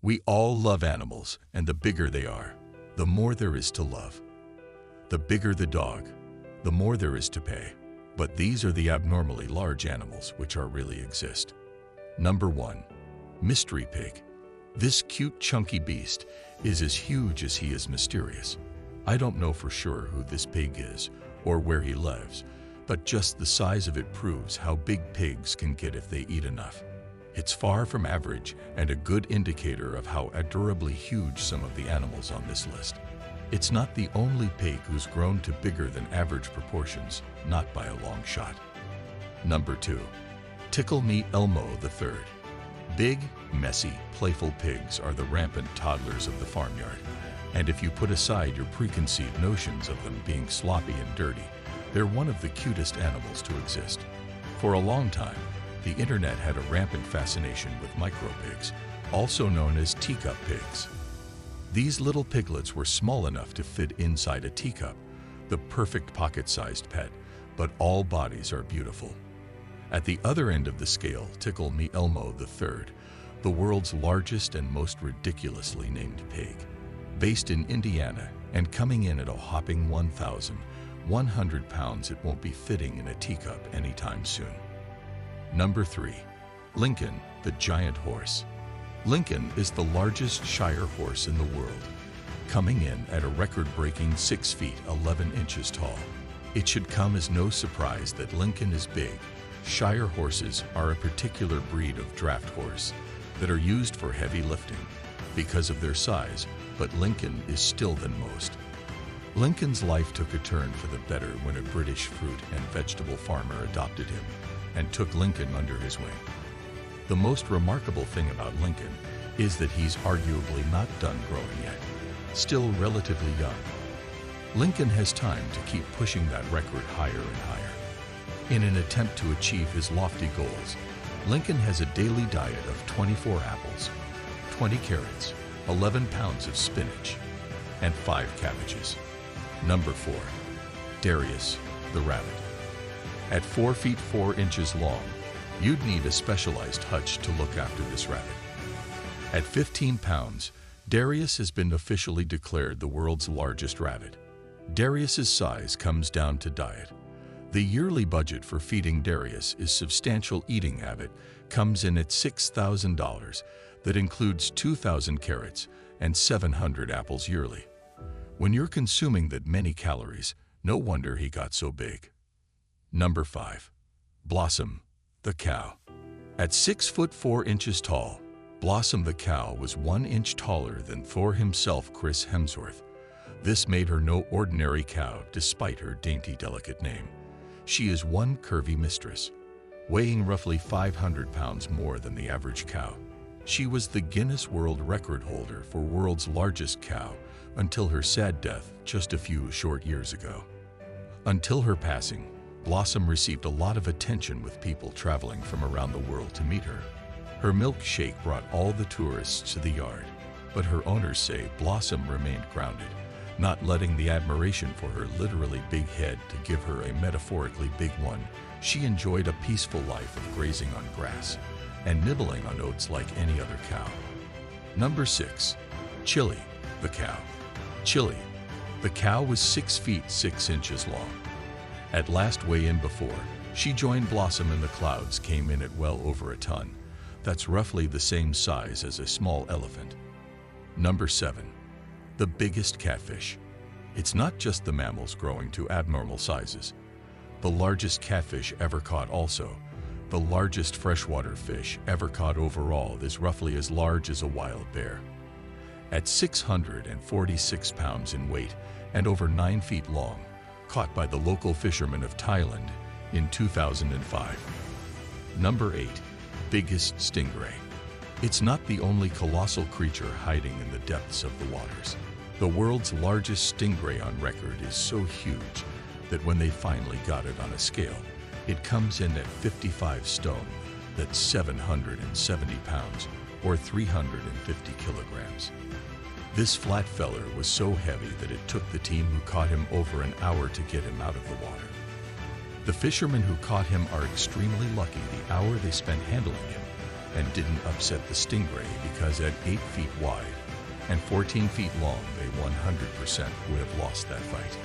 We all love animals, and the bigger they are, the more there is to love. The bigger the dog, the more there is to pay. But these are the abnormally large animals which really exist. Number 1. Mystery pig. This cute chunky beast is as huge as he is mysterious. I don't know for sure who this pig is or where he lives, but just the size of it proves how big pigs can get if they eat enough. It's far from average and a good indicator of how adorably huge some of the animals on this list. It's not the only pig who's grown to bigger than average proportions, not by a long shot. Number 2. Tickle Me Elmo III. Big, messy, playful pigs are the rampant toddlers of the farmyard. And if you put aside your preconceived notions of them being sloppy and dirty, they're one of the cutest animals to exist. For a long time, the internet had a rampant fascination with micro-pigs, also known as teacup pigs. These little piglets were small enough to fit inside a teacup, the perfect pocket-sized pet, but all bodies are beautiful. At the other end of the scale, Tickle Me Elmo III, the world's largest and most ridiculously named pig. Based in Indiana and coming in at a hopping 1,100 pounds, it won't be fitting in a teacup anytime soon. Number 3. Lincoln, the giant horse. Lincoln is the largest Shire horse in the world, coming in at a record-breaking 6 feet 11 inches tall. It should come as no surprise that Lincoln is big. Shire horses are a particular breed of draft horse that are used for heavy lifting because of their size, but Lincoln is still than most. Lincoln's life took a turn for the better when a British fruit and vegetable farmer adopted him and took Lincoln under his wing. The most remarkable thing about Lincoln is that he's arguably not done growing yet, still relatively young. Lincoln has time to keep pushing that record higher and higher. In an attempt to achieve his lofty goals, Lincoln has a daily diet of 24 apples, 20 carrots, 11 pounds of spinach, and 5 cabbages. Number 4. Darius, the rabbit. At 4 feet 4 inches long, you'd need a specialized hutch to look after this rabbit. At 15 pounds, Darius has been officially declared the world's largest rabbit. Darius's size comes down to diet. The yearly budget for feeding Darius is substantial. Eating habit comes in at $6,000. That includes 2,000 carrots and 700 apples yearly. When you're consuming that many calories, no wonder he got so big. Number 5. Blossom, the cow. At 6 foot 4 inches tall, Blossom the cow was 1 inch taller than Thor himself, Chris Hemsworth. This made her no ordinary cow despite her dainty, delicate name. She is one curvy mistress, weighing roughly 500 pounds more than the average cow. She was the Guinness World Record holder for world's largest cow until her sad death just a few short years ago. Until her passing, Blossom received a lot of attention with people traveling from around the world to meet her. Her milkshake brought all the tourists to the yard, but her owners say Blossom remained grounded, not letting the admiration for her literally big head to give her a metaphorically big one. She enjoyed a peaceful life of grazing on grass and nibbling on oats like any other cow. Number 6. Chili, the cow. Chili, the cow was 6 feet 6 inches long. At last weigh-in before she joined Blossom in the clouds came in at well over a ton. That's roughly the same size as a small elephant. Number 7. The biggest catfish. It's not just the mammals growing to abnormal sizes. The largest catfish ever caught also. The largest freshwater fish ever caught overall is roughly as large as a wild bear. At 646 pounds in weight and over 9 feet long, caught by the local fishermen of Thailand in 2005. Number 8. Biggest stingray. It's not the only colossal creature hiding in the depths of the waters. The world's largest stingray on record is so huge that when they finally got it on a scale, it comes in at 55 stone, that's 770 pounds, or 350 kilograms. This flat feller was so heavy that it took the team who caught him over an hour to get him out of the water. The fishermen who caught him are extremely lucky the hour they spent handling him and didn't upset the stingray because at 8 feet wide and 14 feet long, they 100% would have lost that fight.